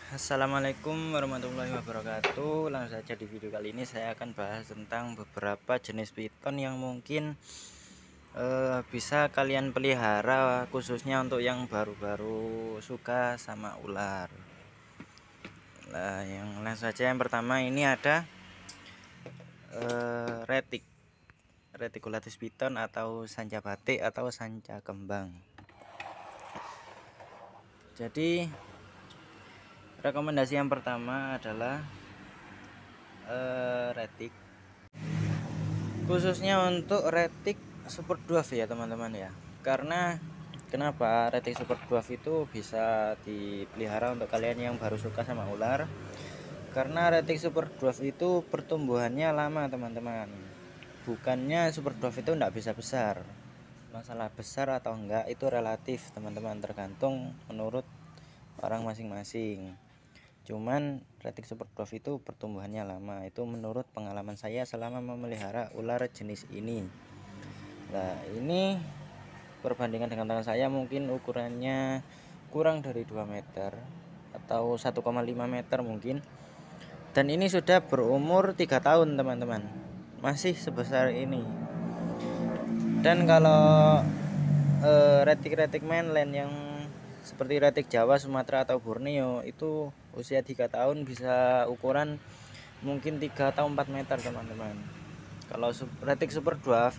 Assalamualaikum warahmatullahi wabarakatuh. Langsung saja di video kali ini saya akan bahas tentang beberapa jenis piton yang mungkin bisa kalian pelihara, khususnya untuk yang baru-baru suka sama ular. Nah, langsung saja yang pertama ini ada reticulatus piton atau sanca batik atau sanca kembang. Jadi rekomendasi yang pertama adalah retic, khususnya untuk retic super dwarf ya teman-teman ya. Karena kenapa retic super dwarf itu bisa dipelihara untuk kalian yang baru suka sama ular? Karena retic super dwarf itu pertumbuhannya lama teman-teman. Bukannya super dwarf itu enggak bisa besar. Masalah besar atau enggak itu relatif teman-teman, tergantung menurut orang masing-masing. Cuman retic super dwarf itu pertumbuhannya lama, itu menurut pengalaman saya selama memelihara ular jenis ini. Nah, ini perbandingan dengan tangan saya mungkin ukurannya kurang dari 2 meter atau 1,5 meter mungkin. Dan ini sudah berumur 3 tahun teman-teman, masih sebesar ini. Dan kalau retic mainland yang seperti retic Jawa, Sumatera atau Borneo itu usia 3 tahun bisa ukuran mungkin 3 atau 4 meter teman-teman. Kalau retic super dwarf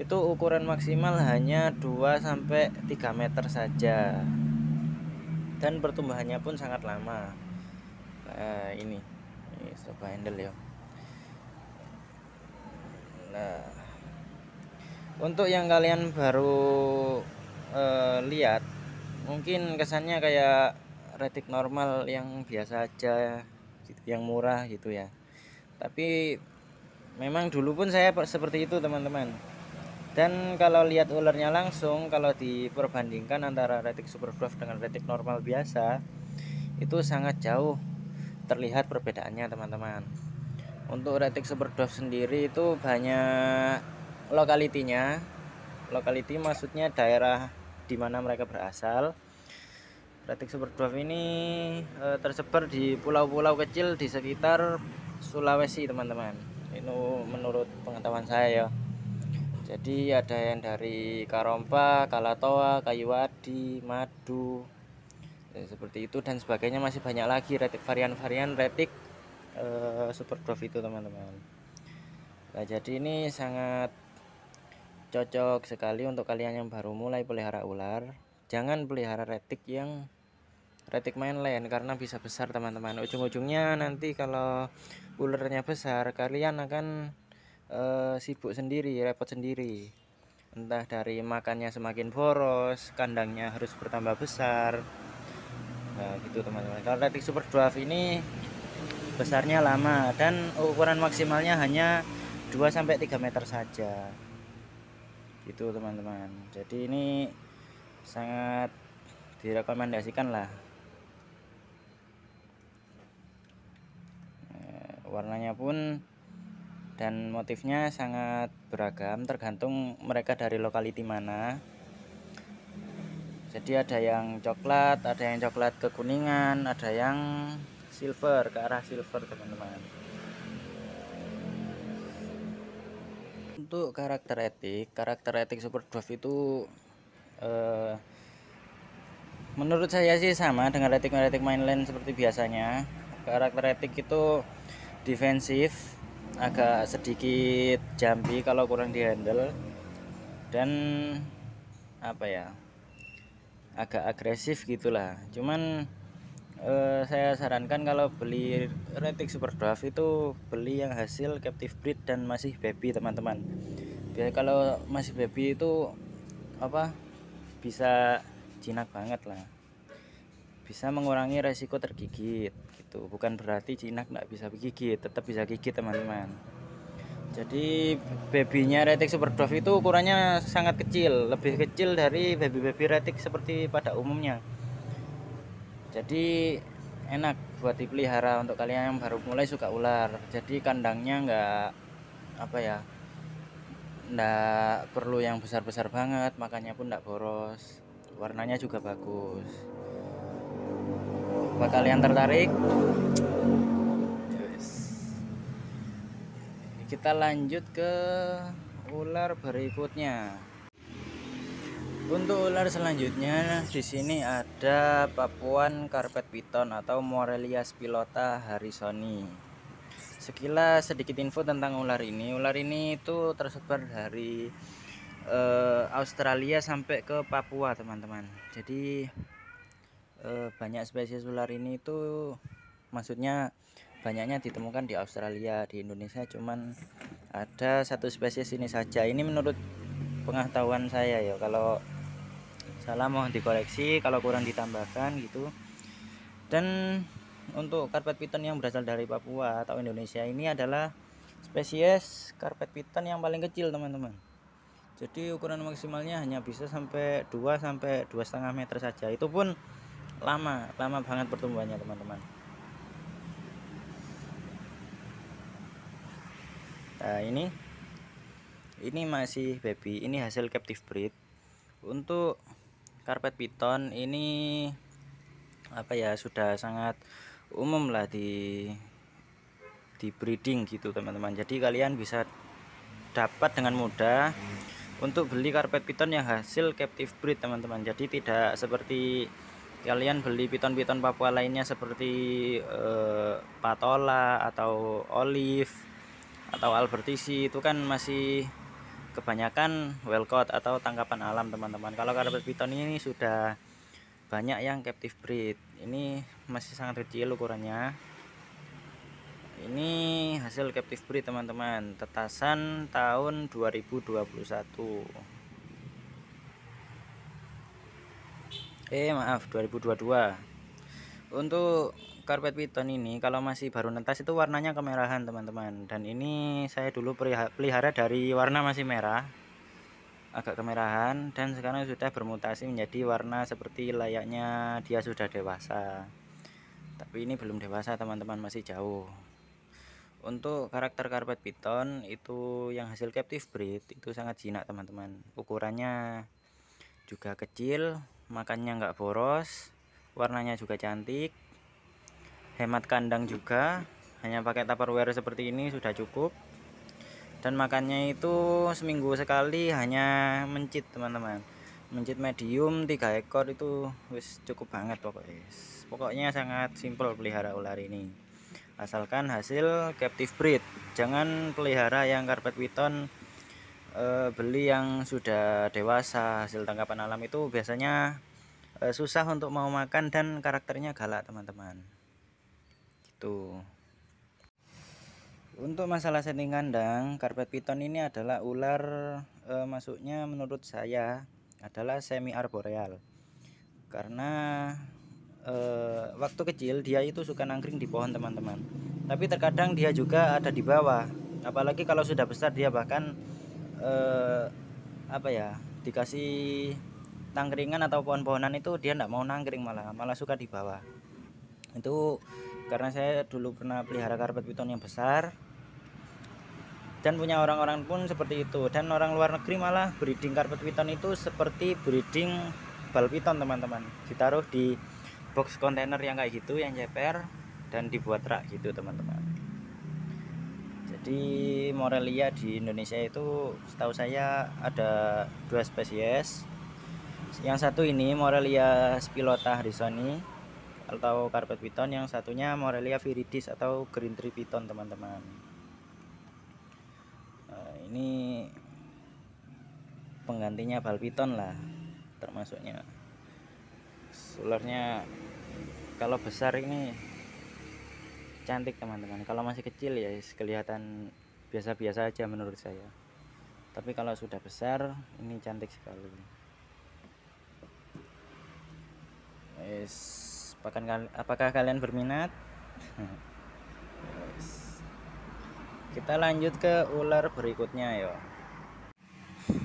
itu ukuran maksimal hanya 2 sampai 3 meter saja. Dan pertumbuhannya pun sangat lama. Nah, ini coba handle ya. Nah, untuk yang kalian baru lihat, mungkin kesannya kayak retic normal yang biasa aja gitu, yang murah gitu ya. Tapi memang dulu pun saya seperti itu teman-teman. Dan kalau lihat ularnya langsung, kalau diperbandingkan antara retic super dwarf dengan retic normal biasa, itu sangat jauh terlihat perbedaannya teman-teman. Untuk retic super dwarf sendiri itu banyak lokalitinya. Lokality maksudnya daerah di mana mereka berasal. Retic super dwarf ini tersebar di pulau-pulau kecil di sekitar Sulawesi teman-teman. Itu menurut pengetahuan saya ya. Jadi ada yang dari Karompa, Kalatoa, Kayuadi, Madu, seperti itu dan sebagainya, masih banyak lagi varian-varian retic super dwarf itu teman-teman. Nah, jadi ini sangat cocok sekali untuk kalian yang baru mulai pelihara ular. Jangan pelihara retic yang retic mainland karena bisa besar teman-teman. Ujung-ujungnya nanti kalau ularnya besar, kalian akan sibuk sendiri, repot sendiri. Entah dari makannya semakin boros, kandangnya harus bertambah besar. Nah, gitu teman-teman. Kalau retic super dwarf ini besarnya lama dan ukuran maksimalnya hanya 2 sampai 3 meter saja. Gitu teman-teman. Jadi ini sangat direkomendasikan lah. Warnanya pun dan motifnya sangat beragam, tergantung mereka dari lokaliti mana. Jadi ada yang coklat kekuningan, ada yang silver, ke arah silver teman-teman. Untuk karakter etik super dwarf itu menurut saya sih sama dengan retic mainland seperti biasanya. Karakter etik itu defensif, agak sedikit jumpy kalau kurang dihandle, dan apa ya, agak agresif gitulah. Cuman saya sarankan kalau beli retic super dwarf itu beli yang hasil captive breed dan masih baby teman-teman. Biar kalau masih baby itu apa, bisa jinak banget lah, bisa mengurangi resiko tergigit gitu. Bukan berarti jinak nggak bisa gigit, tetap bisa gigit teman-teman. Jadi babynya retic super dwarf itu ukurannya sangat kecil, lebih kecil dari baby retic seperti pada umumnya. Jadi enak buat dipelihara untuk kalian yang baru mulai suka ular. Jadi kandangnya nggak apa ya, nggak perlu yang besar-besar banget, makannya pun nggak boros, warnanya juga bagus. Apa kalian tertarik? Kita lanjut ke ular berikutnya. Untuk ular selanjutnya di sini ada Papuan Carpet Python atau Morelia spilota harrisoni. Sekilas sedikit info tentang ular ini. Ular ini itu tersebar dari Australia sampai ke Papua, teman-teman. Jadi banyak spesies ular ini itu, maksudnya banyaknya ditemukan di Australia. Di Indonesia cuman ada satu spesies ini saja. Ini menurut pengetahuan saya ya, kalau salah mohon dikoreksi, kalau kurang ditambahkan gitu. Dan untuk karpet piton yang berasal dari Papua atau Indonesia ini adalah spesies karpet piton yang paling kecil, teman-teman. Jadi ukuran maksimalnya hanya bisa sampai 2 sampai 2,5 meter saja. Itu pun lama banget pertumbuhannya, teman-teman. Nah, ini masih baby, ini hasil captive breed. Untuk karpet piton ini apa ya, sudah sangat umum lah di breeding gitu, teman-teman. Jadi kalian bisa dapat dengan mudah untuk beli karpet piton yang hasil captive breed, teman-teman. Jadi tidak seperti kalian beli piton-piton Papua lainnya seperti patola atau olive atau albertisi, itu kan masih kebanyakan wellcaught atau tangkapan alam, teman-teman. Kalau karpet piton ini sudah banyak yang captive breed. Ini masih sangat kecil ukurannya. Ini hasil captive breed, teman-teman, tetasan tahun 2021. Maaf, 2022. Untuk karpet piton ini kalau masih baru netas itu warnanya kemerahan, teman-teman. Dan ini saya dulu pelihara dari warna masih merah, agak kemerahan, dan sekarang sudah bermutasi menjadi warna seperti layaknya dia sudah dewasa. Tapi ini belum dewasa, teman-teman, masih jauh. Untuk karakter karpet piton itu yang hasil captive breed itu sangat jinak, teman-teman. Ukurannya juga kecil, makannya nggak boros, warnanya juga cantik, hemat kandang juga, hanya pakai tupperware seperti ini sudah cukup. Dan makannya itu seminggu sekali, hanya mencit, teman-teman. Mencit medium 3 ekor itu wis cukup banget pokoknya. Pokoknya sangat simpel pelihara ular ini, asalkan hasil captive breed. Jangan pelihara yang karpet piton beli yang sudah dewasa hasil tangkapan alam, itu biasanya susah untuk mau makan dan karakternya galak, teman-teman. Gitu. Untuk masalah setting kandang, karpet piton ini adalah ular masuknya menurut saya adalah semi arboreal. Karena waktu kecil dia itu suka nangkring di pohon, teman-teman. Tapi terkadang dia juga ada di bawah. Apalagi kalau sudah besar, dia bahkan apa ya, dikasih tangkringan atau pohon-pohonan itu dia enggak mau nangkring, malah suka di bawah. Itu karena saya dulu pernah pelihara karpet piton yang besar, dan punya orang-orang pun seperti itu. Dan orang luar negeri malah breeding karpet piton itu seperti breeding bal piton, teman-teman. Ditaruh di box kontainer yang kayak gitu, yang ceper, dan dibuat rak gitu, teman-teman. Jadi Morelia di Indonesia itu setahu saya ada 2 spesies. Yang satu ini Morelia spilota harrisoni atau karpet piton, yang satunya Morelia viridis atau green tree piton, teman-teman. Ini penggantinya bal piton lah termasuknya. Ularnya kalau besar ini cantik, teman-teman. Kalau masih kecil ya kelihatan biasa-biasa aja menurut saya. Tapi kalau sudah besar ini cantik sekali. Apakah kalian berminat? Kita lanjut ke ular berikutnya ya.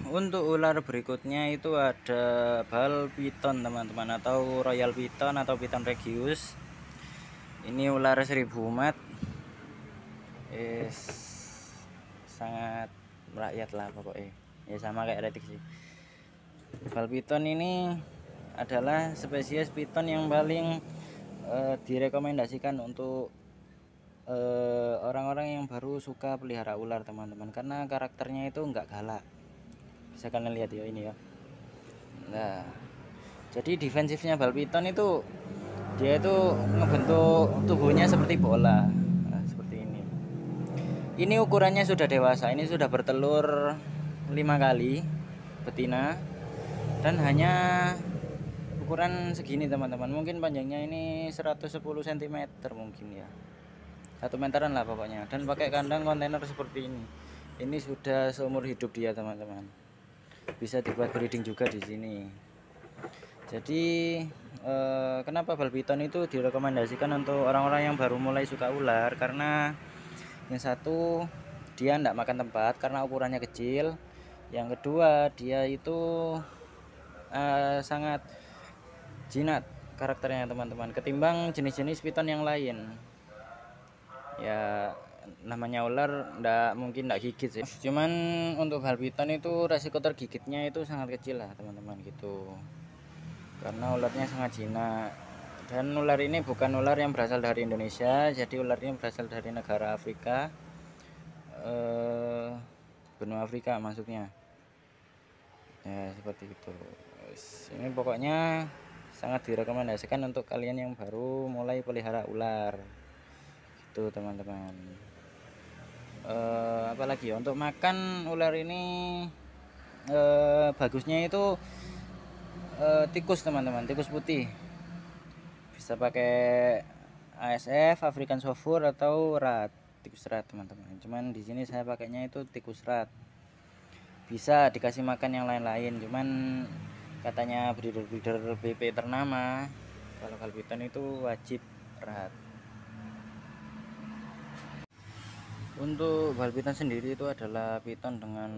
Untuk ular berikutnya itu ada bal piton, teman-teman, atau royal piton atau piton regius. Ini ular 1000 umat, sangat merakyat lah pokoknya, ya sama kayak retik sih. Bal piton ini adalah spesies piton yang paling direkomendasikan untuk orang-orang yang baru suka pelihara ular teman-teman, karena karakternya itu enggak galak. Bisa kalian lihat ya ini ya. Nah, jadi defensifnya ball python itu dia itu ngebentuk tubuhnya seperti bola. Nah, seperti ini. Ini ukurannya sudah dewasa, ini sudah bertelur 5 kali betina dan hanya ukuran segini teman-teman. Mungkin panjangnya ini 110 cm mungkin ya, 1 meteran lah pokoknya, dan pakai kandang kontainer seperti ini sudah seumur hidup dia teman-teman. Bisa dibuat breeding juga di sini. Jadi kenapa ball python itu direkomendasikan untuk orang-orang yang baru mulai suka ular, karena yang satu dia tidak makan tempat karena ukurannya kecil, yang kedua dia itu sangat jinak karakternya teman-teman, ketimbang jenis-jenis python yang lain. Ya namanya ular mungkin ndak gigit sih, cuman untuk ball python itu resiko tergigitnya itu sangat kecil lah teman-teman gitu, karena ularnya sangat jinak. Dan ular ini bukan ular yang berasal dari Indonesia, jadi ularnya berasal dari negara Afrika, benua Afrika masuknya ya, seperti itu. Ini pokoknya sangat direkomendasikan untuk kalian yang baru mulai pelihara ular gitu teman-teman. Apalagi ya, untuk makan ular ini bagusnya itu tikus teman-teman, tikus putih. Bisa pakai ASF, African Sword atau rat, tikus rat teman-teman. Cuman di sini saya pakainya itu tikus rat. Bisa dikasih makan yang lain-lain, cuman katanya breeder BP ternama kalau ball python itu wajib rat. Untuk ball python sendiri itu adalah python dengan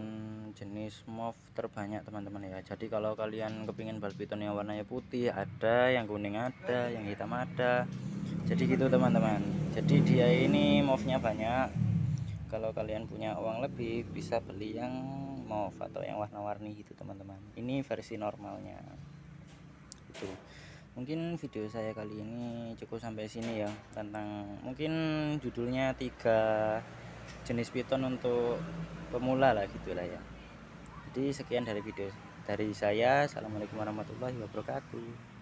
jenis mauve terbanyak teman-teman ya. Jadi kalau kalian kepingin ball python yang warnanya putih ada, yang kuning ada, yang hitam ada, jadi gitu teman-teman. Jadi dia ini mauve-nya banyak. Kalau kalian punya uang lebih bisa beli yang mauve atau yang warna-warni gitu teman-teman. Ini versi normalnya itu. Mungkin video saya kali ini cukup sampai sini ya, tentang mungkin judulnya 3 jenis python untuk pemula lah gitulah ya. Jadi sekian dari video dari saya. Assalamualaikum warahmatullahi wabarakatuh.